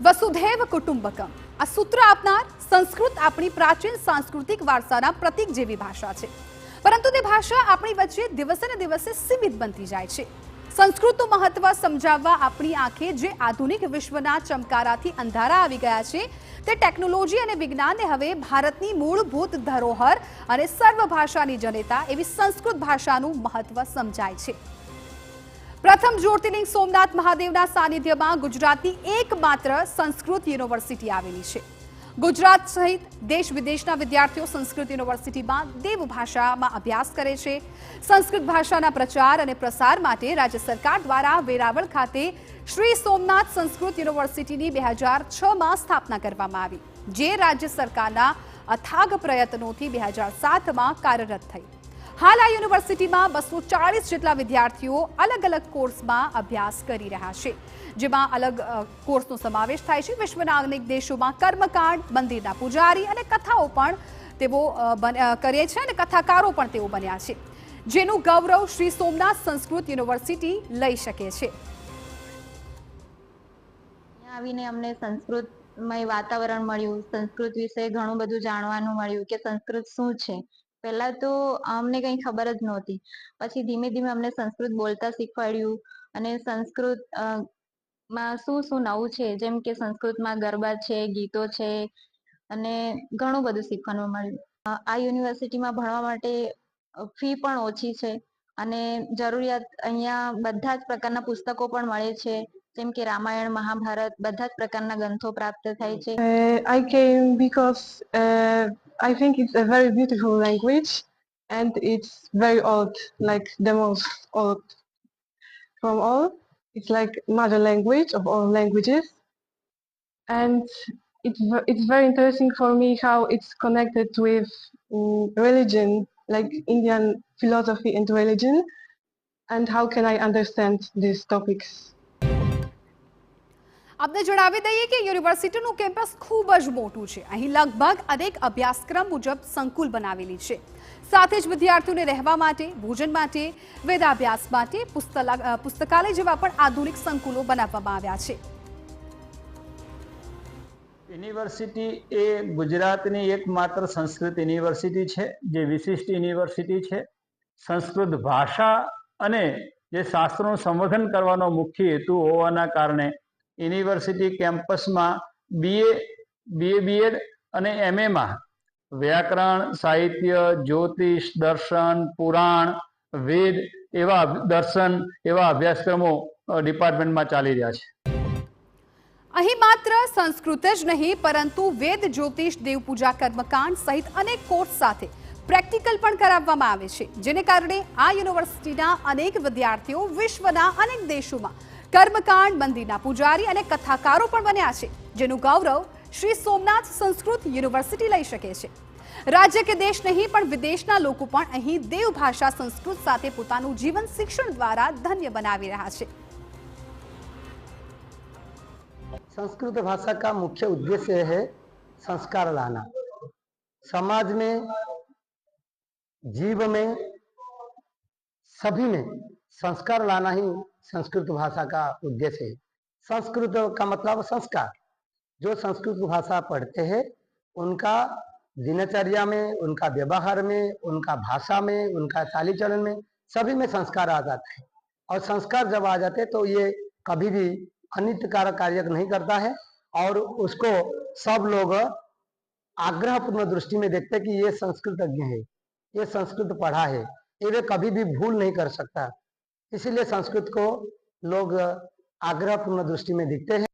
વસુધૈવ કુટુંબકમ આ સૂત્ર આપનાર સંસ્કૃત આપણી પ્રાચીન સાંસ્કૃતિક વારસાના પ્રતીક જેવી ભાષા છે, પરંતુ તે ભાષા આપણી વચ્ચે દિવસે ને દિવસે સીમિત બનતી જાય છે। સંસ્કૃતનું મહત્વ સમજાવવા આપણી આંખે જે આધુનિક વિશ્વના ચમકારાથી અંધારા આવી ગયા છે, તે ટેકનોલોજી અને વિજ્ઞાનને હવે ભારતની મૂળભૂત ધરોહર અને સર્વભાષાની જનેતા એવી સંસ્કૃત ભાષાનું મહત્વ સમજાય છે। પ્રથમ જ્યોતિર્લિંગ સોમનાથ મહાદેવના સાનિધ્યમાં ગુજરાતની એકમાત્ર સંસ્કૃત યુનિવર્સિટી આવેલી છે। ગુજરાત સહિત દેશ વિદેશના વિદ્યાર્થીઓ સંસ્કૃત યુનિવર્સિટીમાં દેવભાષામાં અભ્યાસ કરે છે। સંસ્કૃત ભાષાના પ્રચાર અને પ્રસાર માટે રાજ્ય સરકાર દ્વારા વેરાવળ ખાતે શ્રી સોમનાથ સંસ્કૃત યુનિવર્સિટીની 2006માં સ્થાપના કરવામાં આવી, જે રાજ્ય સરકારના અથાગ પ્રયત્નોથી 2007માં કાર્યરત થઈ। હાલ આ યુનિવર્સિટીમાં 240 જેટલા વિદ્યાર્થીઓ અલગ અલગ કોર્સમાં અભ્યાસ કરી રહ્યા છે, જેમાં અલગ કોર્સનો સમાવેશ થાય છે। વિશ્વના અનેક દેશોમાં કર્મકાંડ, મંદિરના પૂજારી અને કથાઓ પણ તેઓ કરે છે અને કથાકારો પણ તેઓ બન્યા છે, જેનું ગૌરવ શ્રી સોમનાથ સંસ્કૃત યુનિવર્સિટી લઈ શકે છે। આવીને અમને સંસ્કૃતમય વાતાવરણ મળ્યું, સંસ્કૃત વિશે ઘણું બધું જાણવાનું મળ્યું કે સંસ્કૃત શું છે। પહેલા તો અમને કંઈ ખબર જ નહોતી, પછી ધીમે ધીમે અમને સંસ્કૃત બોલતા શીખવાડ્યું અને સંસ્કૃત માં શું શું નવું છે, જેમ કે સંસ્કૃતમાં ગરબા છે, ગીતો છે અને ઘણું બધું શીખવાનું મળ્યું। આ યુનિવર્સિટીમાં ભણવા માટે ફી પણ ઓછી છે અને જરૂરિયાત અહીંયા બધા જ પ્રકારના પુસ્તકો પણ મળે છે, જેમ કે રામાયણ, મહાભારત બધા જ પ્રકારના ગ્રંથો પ્રાપ્ત થાય છે। I came because I think it's a very beautiful language and it's very old, like the most old from all. It's like mother language of all languages, and it's very interesting for me how it's connected with religion, like Indian philosophy and religion, and how can I understand these topics. આપને જણાવી દઈએ કે યુનિવર્સિટીનું campus ખૂબ જ મોટું છે। અહીં લગભગ અનેક અભ્યાસક્રમ મુજબ સંકુલ બનાવેલી છે, સાથે જ વિદ્યાર્થીઓને રહેવા માટે, ભોજન માટે, વેદાભ્યાસ માટે પુસ્તકાલય જેવા પણ આધુનિક સંકુલો બનાવવામાં આવ્યા છે। યુનિવર્સિટી એ ગુજરાતની એકમાત્ર સંસ્કૃત યુનિવર્સિટી છે, જે વિશિષ્ટ યુનિવર્સિટી છે। સંસ્કૃત ભાષા અને જે શાસ્ત્રોનું સંવર્ધન કરવાનો મુખ્ય હેતુ હોવાના કારણે યુનિવર્સિટી કેમ્પસમાં બીએડ અને એમએમાં વ્યાકરણ, સાહિત્ય, જ્યોતિષ, દર્શન, પુરાણ, વેદ એવા દર્શન એવા અભ્યાસક્રમો ડિપાર્ટમેન્ટમાં ચાલી રહ્યા છે। અહીં માત્ર સંસ્કૃત જ નહીં, પરંતુ વેદ, જ્યોતિષ, દેવપૂજા, કર્મકાંડ સહિત અનેક કોર્સ સાથે પ્રેક્ટિકલ પણ કરાવવામાં આવે છે, જેને કારણે આ યુનિવર્સિટીના અનેક વિદ્યાર્થીઓ વિશ્વના અનેક દેશોમાં કર્મકાંડ, મંદિરના પૂજારી અને કથાકારો પણ બન્યા છે, જેનું ગૌરવ શ્રી સોમનાથ સંસ્કૃત યુનિવર્સિટી લઈ શકે છે। રાજ્ય કે દેશ નહીં પણ વિદેશના લોકો પણ અહીં દેવભાષા સંસ્કૃત સાથે પોતાનું જીવન શિક્ષણ દ્વારા ધન્ય બનાવી રહ્યા છે। संस्कृत भाषा का मुख्य उद्देश्य है संस्कार लाना। समाज में, जीव में, सभी में संस्कार लाना ही संस्कृत भाषा का उद्देश्य है। संस्कृत का मतलब संस्कार। जो संस्कृत भाषा पढ़ते हैं उनका दिनचर्या में, उनका व्यवहार में, उनका भाषा में, उनका चाली चलन में सभी में संस्कार आ जाता है। और संस्कार जब आ जाते तो ये कभी भी अनित्यकारक कार्य नहीं करता है और उसको सब लोग आग्रहपूर्ण दृष्टि में देखते हैं कि ये संस्कृतज्ञ है, ये संस्कृत पढ़ा है, ये कभी भी भूल नहीं कर सकता। इसीलिए संस्कृत को लोग आग्रहपूर्ण दृष्टि में देखते हैं।